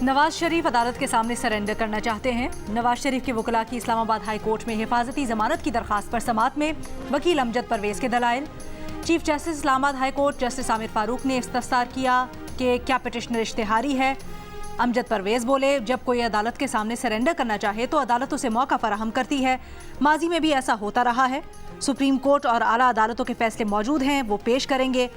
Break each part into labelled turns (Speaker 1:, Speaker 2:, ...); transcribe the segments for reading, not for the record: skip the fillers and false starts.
Speaker 1: नवाज शरीफ अदालत के सामने सरेंडर करना चाहते हैं। नवाज शरीफ के वकला की इस्लामाबाद हाई कोर्ट में हिफाजती जमानत की दरखास्त पर समाअत में वकील अमजद परवेज के दलाइल। Chief justice Islamabad high court justice Aamir Farooq ने इस्तफसार किया कि क्या पिटिशनर इश्तिहारी है। अमजद परवेज बोले, जब कोई अदालत के सामने सरेंडर करना चाहे तो अदालत उसे मौका फराहम करती है। माजी में भी ऐसा होता रहा है। सुप्रीम कोर्ट और आला अदालतों के फैसले मौजूद हैं, वो पेश करेंगे।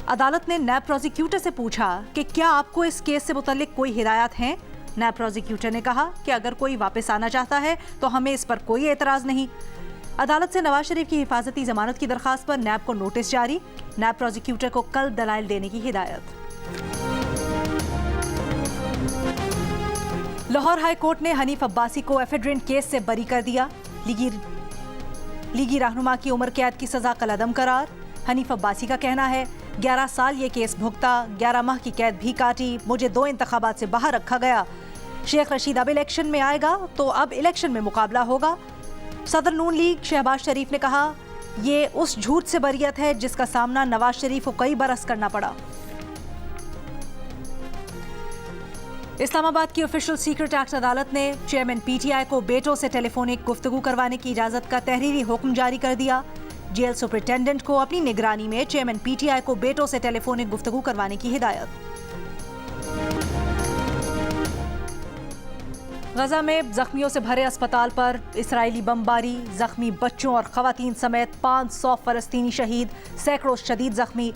Speaker 1: अदालत ने नैब प्रोसिक्यूटर से पूछा कि क्या आपको इस केस से मुतल्लिक कोई हिदायत हैं। नैब प्रोसिक्यूटर ने कहा कि अगर कोई वापस आना चाहता है तो हमें इस पर कोई एतराज़ नहीं। अदालत से नवाज शरीफ की हिफाजती जमानत की दरखास्त पर नैब को नोटिस जारी। नैब प्रोसिक्यूटर को कल दलाइल देने की हिदायत। लाहौर हाई कोर्ट ने हनीफ अब्बासी को एफेड्रिन केस से बरी कर दिया। लीगी रहनुमा की उम्र कैद की सजा कलअदम करार। हनीफ अब्बासी का कहना है, 11 साल ये केस भुगता, 11 माह की कैद भी काटी, मुझे 2 इंतखाबात से बाहर रखा गया। शेख रशीद अब इलेक्शन में आएगा तो अब इलेक्शन में मुकाबला होगा। सदर नून लीग शहबाज शरीफ ने कहा, ये उस झूठ से बरियत है जिसका सामना नवाज शरीफ को कई बरस करना पड़ा। इस्लामाबाद की ऑफिशियल सीक्रेट एक्ट अदालत ने चेयरमैन पीटीआई को बेटों से टेलीफोनिक गुफ्तगू करवाने की इजाजत का तहरीरी हुक्म जारी कर दिया। जेल सुपरिटेंडेंट को अपनी निगरानी में चेयरमैन पीटीआई को बेटों से टेलीफोनिक गुफ्तगू करवाने की हिदायत। गजा में जख्मियों से भरे अस्पताल पर इसराइली बमबारी, जख्मी बच्चों और खवातीन समेत 500 फलस्तीनी शहीद, सैकड़ों शदीद जख्मी।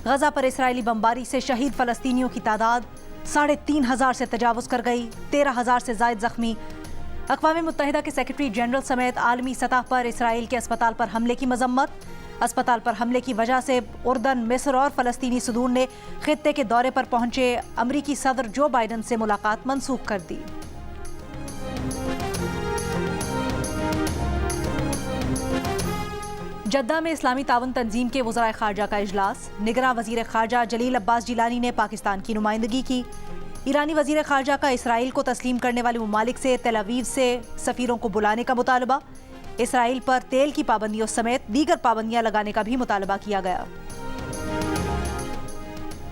Speaker 1: गजा पर इसराइली बमबारी से शहीद फलस्तीनियों की तादाद 3,500 से तजावुज़ कर गई, 13,000 से ज़ायद जख्मी। अक़वाम मुत्तहिदा के सेक्रेटरी जनरल समेत आलमी सतह पर इसराइल के अस्पताल पर हमले की मजम्मत। अस्पताल पर हमले की वजह से उर्दन, मिस्र और फ़लस्तीनी सदून ने खित्ते के दौरे पर पहुंचे अमरीकी सदर जो बाइडन से मुलाकात मनसूख कर दी। जद्दा में इस्लामी ताउन तंजीम के वज़राए खारजा का इजलास। निगरां वज़ीर खारजा जलील अब्बास जिलानी ने पाकिस्तान की नुमाइंदगी की। ईरानी वज़ीर खारजा का इसराइल को तस्लीम करने वाले ममालिक से तेल अवीव से सफ़ीरों को बुलाने का मुतालबा। इसराइल पर तेल की पाबंदियों समेत दीगर पाबंदियां लगाने का भी मुतालबा किया गया।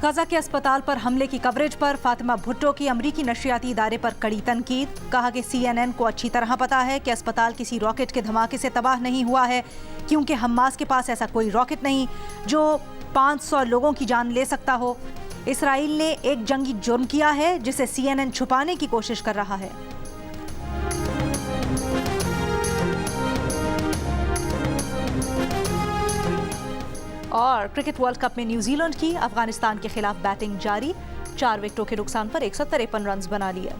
Speaker 1: गजा के अस्पताल पर हमले की कवरेज पर फातिमा भुट्टो की अमरीकी नशरियाती इदारे पर कड़ी तनकीद। कहा कि CNN को अच्छी तरह पता है कि अस्पताल किसी रॉकेट के धमाके से तबाह नहीं हुआ है, क्योंकि हमास के पास ऐसा कोई रॉकेट नहीं जो 500 लोगों की जान ले सकता हो। इसराइल ने एक जंगी जुर्म किया है जिसे CNN छुपाने की कोशिश कर रहा है। और क्रिकेट वर्ल्ड कप में न्यूजीलैंड की अफगानिस्तान के खिलाफ बैटिंग जारी। 4 विकेटों के नुकसान पर 153 रन बना लिए।